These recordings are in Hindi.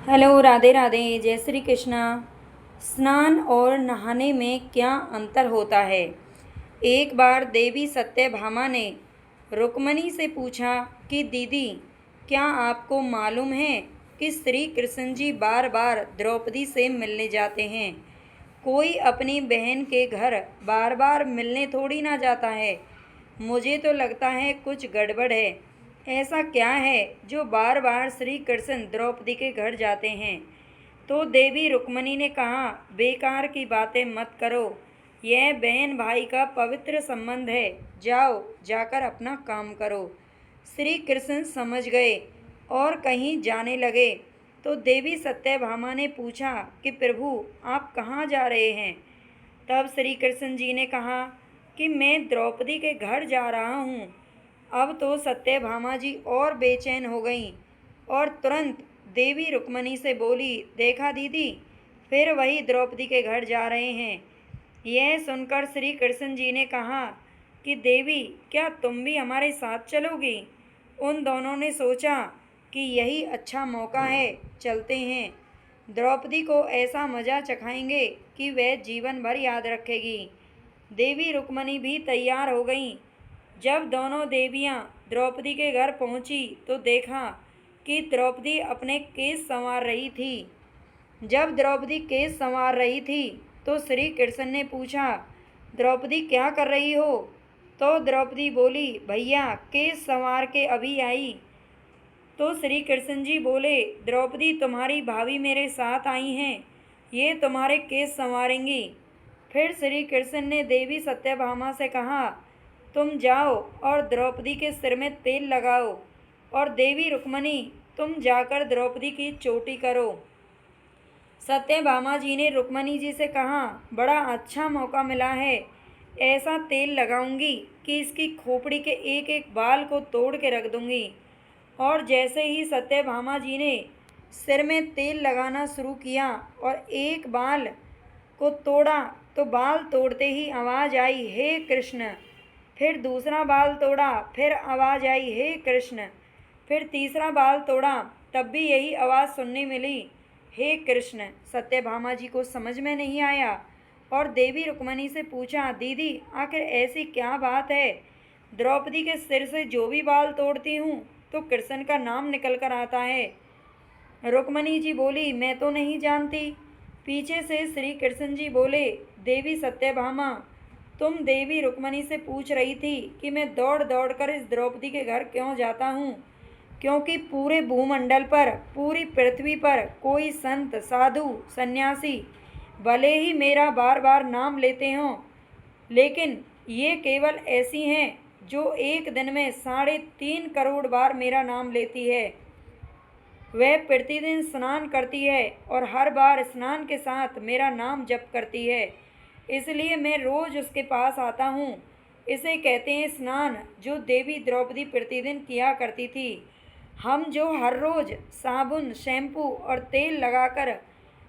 हेलो, राधे राधे, जय श्री कृष्णा। स्नान और नहाने में क्या अंतर होता है? एक बार देवी सत्यभामा ने रुक्मणी से पूछा कि दीदी, क्या आपको मालूम है कि श्री कृष्ण जी बार बार द्रौपदी से मिलने जाते हैं? कोई अपनी बहन के घर बार बार मिलने थोड़ी ना जाता है। मुझे तो लगता है कुछ गड़बड़ है। ऐसा क्या है जो बार बार श्री कृष्ण द्रौपदी के घर जाते हैं? तो देवी रुक्मणी ने कहा, बेकार की बातें मत करो। यह बहन भाई का पवित्र संबंध है। जाओ, जाकर अपना काम करो। श्री कृष्ण समझ गए और कहीं जाने लगे। तो देवी सत्यभामा ने पूछा कि प्रभु, आप कहाँ जा रहे हैं? तब श्री कृष्ण जी ने कहा कि मैं द्रौपदी के घर जा रहा हूँ। अब तो सत्यभामा जी और बेचैन हो गईं और तुरंत देवी रुक्मणी से बोली, देखा दीदी, फिर वही द्रौपदी के घर जा रहे हैं। यह सुनकर श्री कृष्ण जी ने कहा कि देवी, क्या तुम भी हमारे साथ चलोगी? उन दोनों ने सोचा कि यही अच्छा मौका है, चलते हैं। द्रौपदी को ऐसा मज़ा चखाएंगे कि वह जीवन भर याद रखेगी। देवी रुक्मणी भी तैयार हो गईं। जब दोनों देवियां द्रौपदी के घर पहुंची तो देखा कि द्रौपदी अपने केस संवार रही थी। जब द्रौपदी केस संवार रही थी तो श्री कृष्ण ने पूछा, द्रौपदी क्या कर रही हो? तो द्रौपदी बोली, भैया, केस संवार के अभी आई। तो श्री कृष्ण जी बोले, द्रौपदी, तुम्हारी भाभी मेरे साथ आई हैं, ये तुम्हारे केस संवारेंगी। फिर श्री कृष्ण ने देवी सत्यभामा से कहा, तुम जाओ और द्रौपदी के सिर में तेल लगाओ, और देवी रुक्मणी, तुम जाकर द्रौपदी की चोटी करो। सत्यभामा जी ने रुक्मणी जी से कहा, बड़ा अच्छा मौका मिला है। ऐसा तेल लगाऊंगी कि इसकी खोपड़ी के एक एक बाल को तोड़ के रख दूंगी। और जैसे ही सत्यभामा जी ने सिर में तेल लगाना शुरू किया और एक बाल को तोड़ा तो बाल तोड़ते ही आवाज़ आई, हे कृष्ण। फिर दूसरा बाल तोड़ा, फिर आवाज़ आई, हे कृष्ण। फिर तीसरा बाल तोड़ा, तब भी यही आवाज़ सुनने मिली, हे कृष्ण। सत्यभामा जी को समझ में नहीं आया और देवी रुक्मणी से पूछा, दीदी, आखिर ऐसी क्या बात है? द्रौपदी के सिर से जो भी बाल तोड़ती हूँ तो कृष्ण का नाम निकल कर आता है। रुक्मणी जी बोली, मैं तो नहीं जानती। पीछे से श्री कृष्ण जी बोले, देवी सत्यभामा, तुम देवी रुक्मणी से पूछ रही थी कि मैं दौड़ दौड़ कर इस द्रौपदी के घर क्यों जाता हूँ, क्योंकि पूरे भूमंडल पर, पूरी पृथ्वी पर कोई संत, साधु, सन्यासी भले ही मेरा बार बार नाम लेते हों, लेकिन ये केवल ऐसी हैं जो एक दिन में 3.5 करोड़ बार मेरा नाम लेती है। वह प्रतिदिन स्नान करती है और हर बार स्नान के साथ मेरा नाम जप करती है, इसलिए मैं रोज उसके पास आता हूँ। इसे कहते हैं स्नान, जो देवी द्रौपदी प्रतिदिन किया करती थी। हम जो हर रोज साबुन, शैम्पू और तेल लगाकर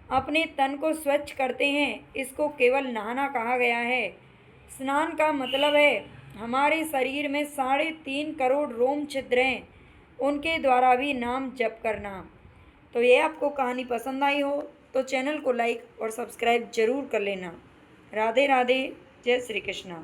अपने तन को स्वच्छ करते हैं, इसको केवल नहाना कहा गया है। स्नान का मतलब है हमारे शरीर में 3.5 करोड़ रोम छिद्र हैं, उनके द्वारा भी नाम जप करना। तो ये आपको कहानी पसंद आई हो तो चैनल को लाइक और सब्सक्राइब जरूर कर लेना। राधे राधे, जय श्री कृष्णा।